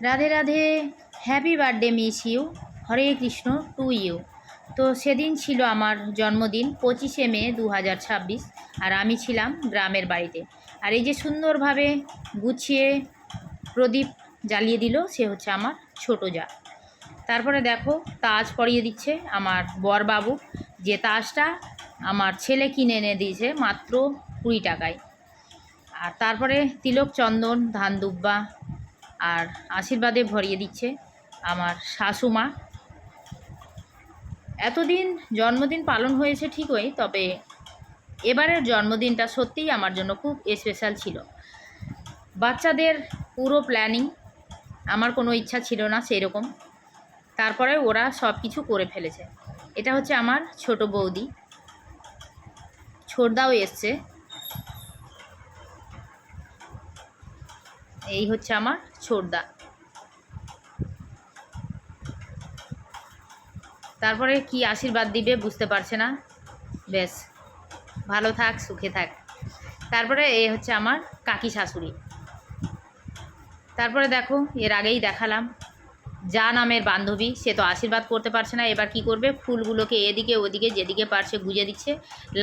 Radhe Radhe. Happy birthday miss you. Hare Krishna to you. তো সেদিন ছিল আমার জন্মদিন 25শে মে 2026, আর আমি ছিলাম গ্রামের বাড়িতে। আর এই যে সুন্দরভাবে গুছিয়ে প্রদীপ জ্বালিয়ে দিল সে হচ্ছে আমার ছোটো যা। তারপরে দেখো তাজ পরিয়ে দিচ্ছে আমার বরবাবু, যে তাজটা আমার ছেলে কিনে এনে দিয়েছে মাত্র 20 টাকায়। আর তারপরে তিলক চন্দন ধান দুব্বা আর আশীর্বাদে ভরিয়ে দিচ্ছে আমার শাশুমা। এতদিন জন্মদিন পালন হয়েছে ঠিকই, তবে এবারের জন্মদিনটা সত্যিই আমার জন্য খুব স্পেশাল ছিল। বাচ্চাদের পুরো প্ল্যানিং, আমার কোনো ইচ্ছা ছিল না সেই রকম, তারপরে ওরা সব কিছু করে ফেলেছে। এটা হচ্ছে আমার ছোট বৌদি, ছোটদাও এসছে। এই হচ্ছে আমার ছোটদা। তারপরে কি আশীর্বাদ দিবে বুঝতে পারছে না, বেশ ভালো থাক সুখে থাক। তারপরে এই হচ্ছে আমার কাকি শাশুড়ি। তারপরে দেখো এর আগেই দেখালাম যা নামের বান্ধবী, সে তো আশীর্বাদ করতে পারছে না, এবার কি করবে, ফুলগুলোকে এদিকে ওদিকে যেদিকে পারছে গুজে দিচ্ছে।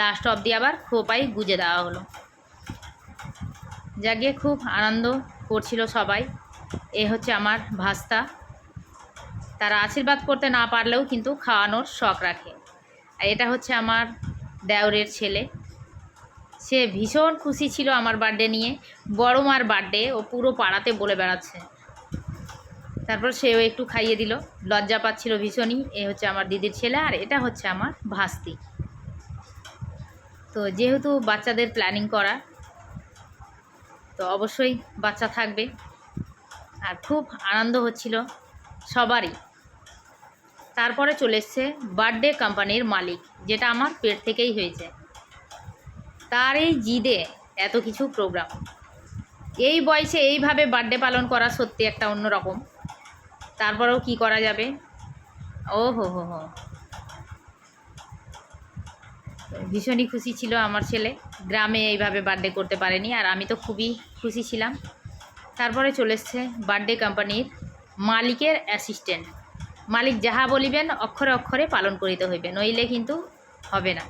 লাস্ট অবধি আবার খোপাই গুজে দেওয়া হলো। যাকে খুব আনন্দ করছিল সবাই। এ হচ্ছে আমার ভাস্তা, তারা আশীর্বাদ করতে না পারলেও কিন্তু খাওয়ানোর শখ রাখে। আর এটা হচ্ছে আমার দেওরের ছেলে, সে ভীষণ খুশি ছিল আমার বার্থডে নিয়ে। বড় মার বার্থডে ও পুরো পাড়াতে বলে বেড়াচ্ছে। তারপর সেও একটু খাইয়ে দিল, লজ্জা পাচ্ছিল ভীষণই। এ হচ্ছে আমার দিদির ছেলে, আর এটা হচ্ছে আমার ভাস্তি। তো যেহেতু বাচ্চাদের প্ল্যানিং করা, তো অবশ্যই বাচ্চা থাকবে। আর খুব আনন্দ হচ্ছিল সবারই। তারপরে চলে এসছে বার্থডে কোম্পানির মালিক, যেটা আমার পেট থেকেই হয়েছে, তার এই জিদে এত কিছু প্রোগ্রাম। এই বয়সে এইভাবে বার্থডে পালন করা সত্যি একটা অন্যরকম। তারপরেও কি করা যাবে। ও হো হো হো, ভীষণই খুশি ছিল আমার ছেলে, গ্রামে এইভাবে বার্থডে করতে পারেনি, আর আমি তো খুবই খুশি ছিলাম। তারপরে চলে এসছে বার্থডে কোম্পানির মালিকের অ্যাসিস্ট্যান্ট। মালিক যাহা বলিবেন অক্ষরে অক্ষরে পালন করিতে হইবে, নইলে কিন্তু হবে না।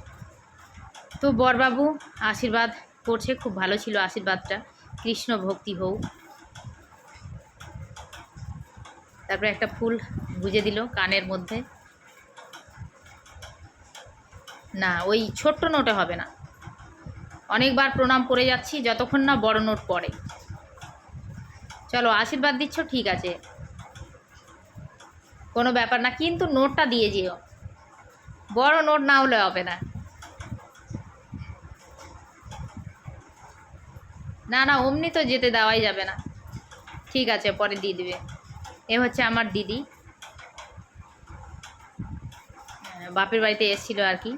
তো বরবাবু আশীর্বাদ করছে, খুব ভালো ছিল আশীর্বাদটা, কৃষ্ণ ভক্তি হোক। তারপরে একটা ফুল গুজে দিল কানের মধ্যে। না, ওই ছোট্ট নোটে হবে না, অনেকবার প্রণাম করে যাচ্ছি যতক্ষণ না বড় নোট পড়ে। চলো আশীর্বাদ দিচ্ছ ঠিক আছে, কোনো ব্যাপার না, কিন্তু নোটটা দিয়ে যেও, বড় নোট না হলে হবে না। না না, অমনি তো যেতে দেওয়াই যাবে না, ঠিক আছে পরে দিয়ে দিবে। এ হচ্ছে আমার দিদি, বাপের বাড়িতে এসেছিল আর কি।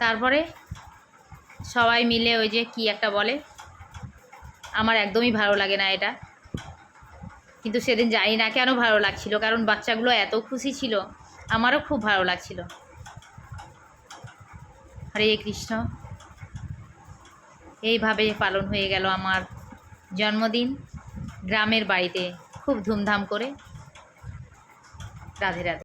তারপরে সবাই মিলে ওই যে কি একটা বলে, আমার একদমই ভালো লাগে না এটা, কিন্তু সেদিন জানি না কেন ভালো লাগছিল, কারণ বাচ্চাগুলো এত খুশি ছিল, আমারও খুব ভালো লাগছিল। হরে কৃষ্ণ। এইভাবে পালন হয়ে গেল আমার জন্মদিন গ্রামের বাড়িতে, খুব ধুমধাম করে। রাধে রাধে।